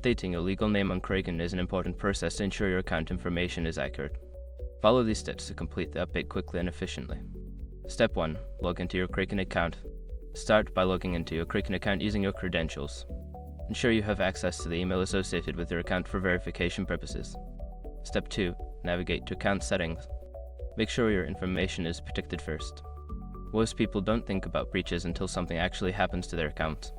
Updating your legal name on Kraken is an important process to ensure your account information is accurate. Follow these steps to complete the update quickly and efficiently. Step 1. Log into your Kraken account. Start by logging into your Kraken account using your credentials. Ensure you have access to the email associated with your account for verification purposes. Step 2. Navigate to account settings. Make sure your information is protected first. Most people don't think about breaches until something actually happens to their account.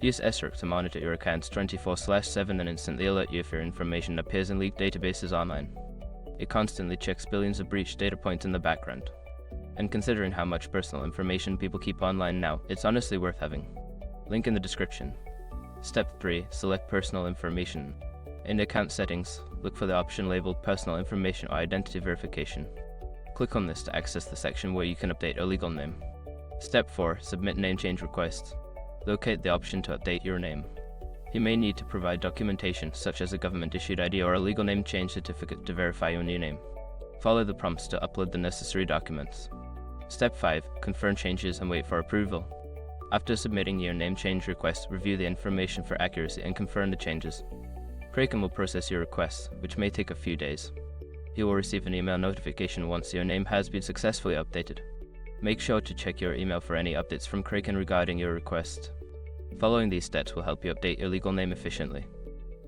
Use SRC to monitor your accounts 24/7 and instantly alert you if your information appears in leaked databases online. It constantly checks billions of breached data points in the background. And considering how much personal information people keep online now, it's honestly worth having. Link in the description. Step 3. Select personal information. In account settings, look for the option labeled Personal Information or Identity Verification. Click on this to access the section where you can update your legal name. Step 4. Submit name change requests. Locate the option to update your name. You may need to provide documentation such as a government-issued ID or a legal name change certificate to verify your new name. Follow the prompts to upload the necessary documents. Step 5. Confirm changes and wait for approval. After submitting your name change request, review the information for accuracy and confirm the changes. Kraken will process your request, which may take a few days. You will receive an email notification once your name has been successfully updated. Make sure to check your email for any updates from Kraken regarding your request. Following these steps will help you update your legal name efficiently.